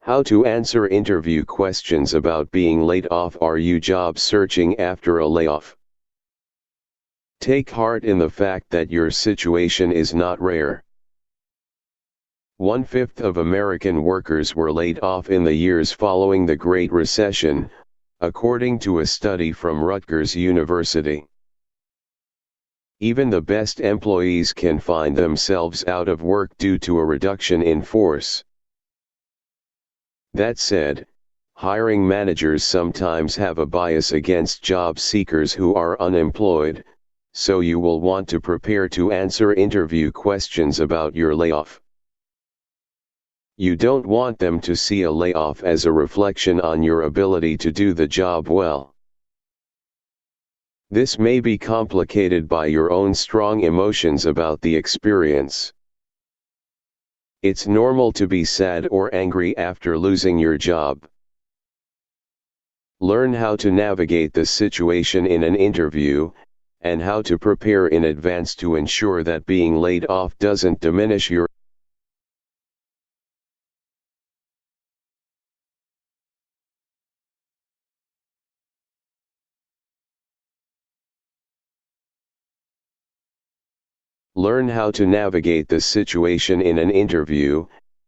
How to answer interview questions about being laid off. Are you job searching after a layoff? Take heart in the fact that your situation is not rare. 1/5 of American workers were laid off in the years following the Great Recession, according to a study from Rutgers University. Even the best employees can find themselves out of work due to a reduction in force. That said, hiring managers sometimes have a bias against job seekers who are unemployed, so you will want to prepare to answer interview questions about your layoff. You don't want them to see a layoff as a reflection on your ability to do the job well. This may be complicated by your own strong emotions about the experience. It's normal to be sad or angry after losing your job. Learn how to navigate the situation in an interview, and how to prepare in advance to ensure that being laid off doesn't diminish your Learn how to navigate the situation in an interview,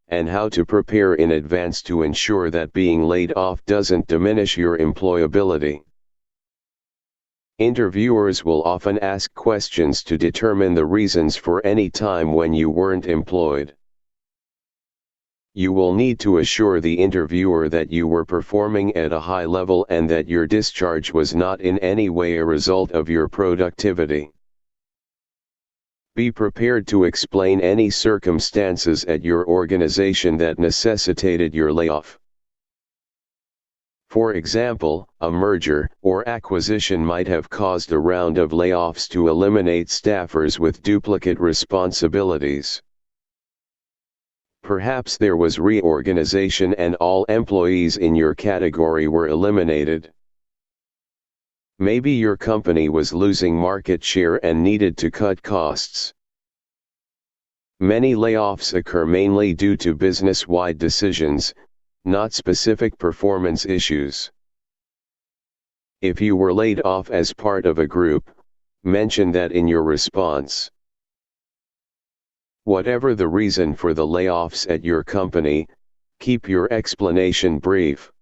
and how to prepare in advance to ensure that being laid off doesn't diminish your employability. Interviewers will often ask questions to determine the reasons for any time when you weren't employed. You will need to assure the interviewer that you were performing at a high level and that your discharge was not in any way a result of your productivity. Be prepared to explain any circumstances at your organization that necessitated your layoff. For example, a merger or acquisition might have caused a round of layoffs to eliminate staffers with duplicate responsibilities. Perhaps there was reorganization and all employees in your category were eliminated. Maybe your company was losing market share and needed to cut costs. Many layoffs occur mainly due to business-wide decisions, not specific performance issues. If you were laid off as part of a group, mention that in your response. Whatever the reason for the layoffs at your company, keep your explanation brief.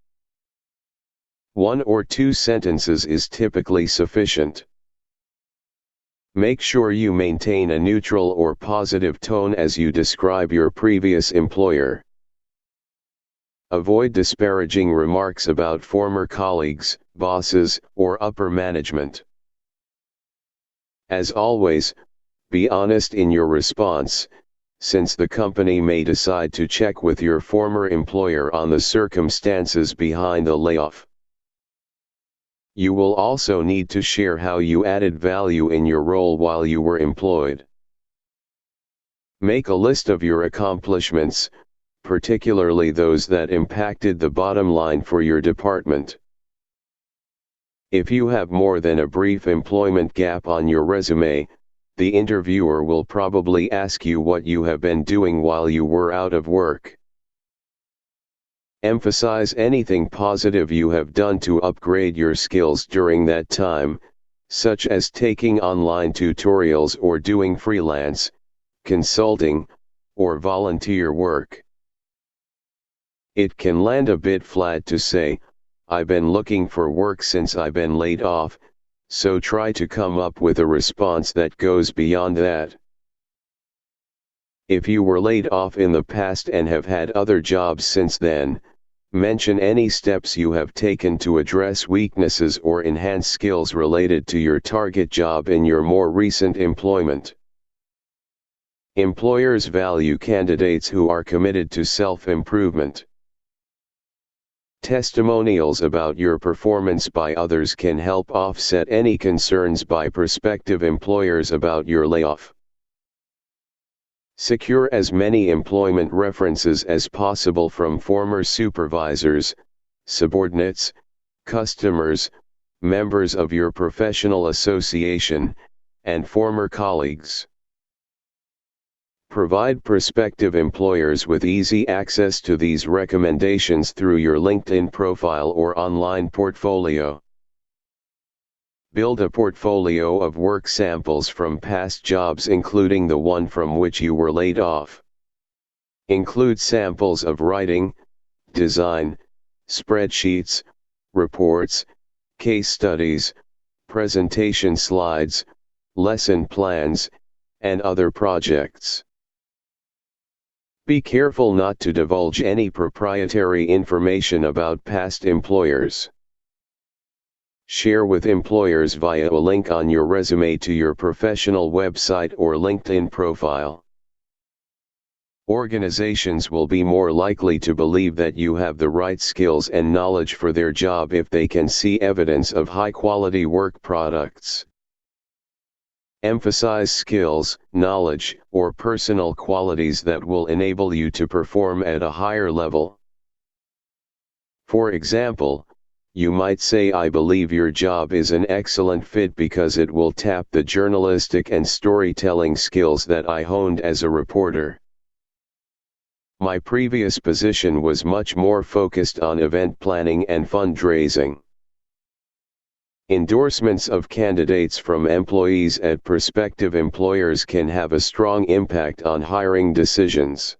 1 or 2 sentences is typically sufficient. Make sure you maintain a neutral or positive tone as you describe your previous employer. Avoid disparaging remarks about former colleagues, bosses, or upper management. As always, be honest in your response, since the company may decide to check with your former employer on the circumstances behind the layoff. You will also need to share how you added value in your role while you were employed. Make a list of your accomplishments, particularly those that impacted the bottom line for your department. If you have more than a brief employment gap on your resume, the interviewer will probably ask you what you have been doing while you were out of work. Emphasize anything positive you have done to upgrade your skills during that time, such as taking online tutorials or doing freelance, consulting, or volunteer work. It can land a bit flat to say, "I've been looking for work since I've been laid off," so try to come up with a response that goes beyond that. If you were laid off in the past and have had other jobs since then, mention any steps you have taken to address weaknesses or enhance skills related to your target job in your more recent employment. Employers value candidates who are committed to self-improvement. Testimonials about your performance by others can help offset any concerns by prospective employers about your layoff. Secure as many employment references as possible from former supervisors, subordinates, customers, members of your professional association, and former colleagues. Provide prospective employers with easy access to these recommendations through your LinkedIn profile or online portfolio. Build a portfolio of work samples from past jobs, including the one from which you were laid off. Include samples of writing, design, spreadsheets, reports, case studies, presentation slides, lesson plans, and other projects. Be careful not to divulge any proprietary information about past employers. Share with employers via a link on your resume to your professional website or LinkedIn profile. Organizations will be more likely to believe that you have the right skills and knowledge for their job if they can see evidence of high-quality work products. Emphasize skills, knowledge, or personal qualities that will enable you to perform at a higher level. For example, you might say, "I believe your job is an excellent fit because it will tap the journalistic and storytelling skills that I honed as a reporter. My previous position was much more focused on event planning and fundraising." Endorsements of candidates from employees at prospective employers can have a strong impact on hiring decisions.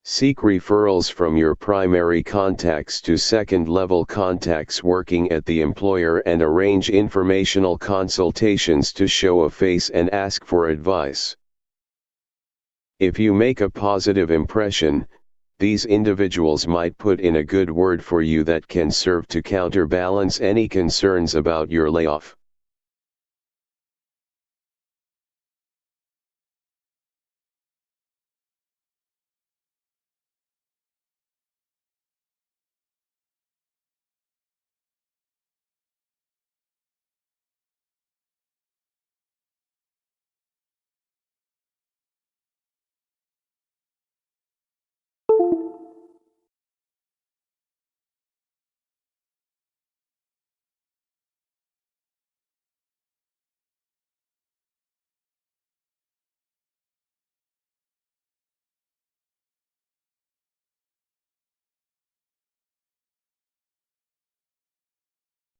Seek referrals from your primary contacts to second-level contacts working at the employer and arrange informational consultations to show a face and ask for advice. If you make a positive impression, these individuals might put in a good word for you that can serve to counterbalance any concerns about your layoff.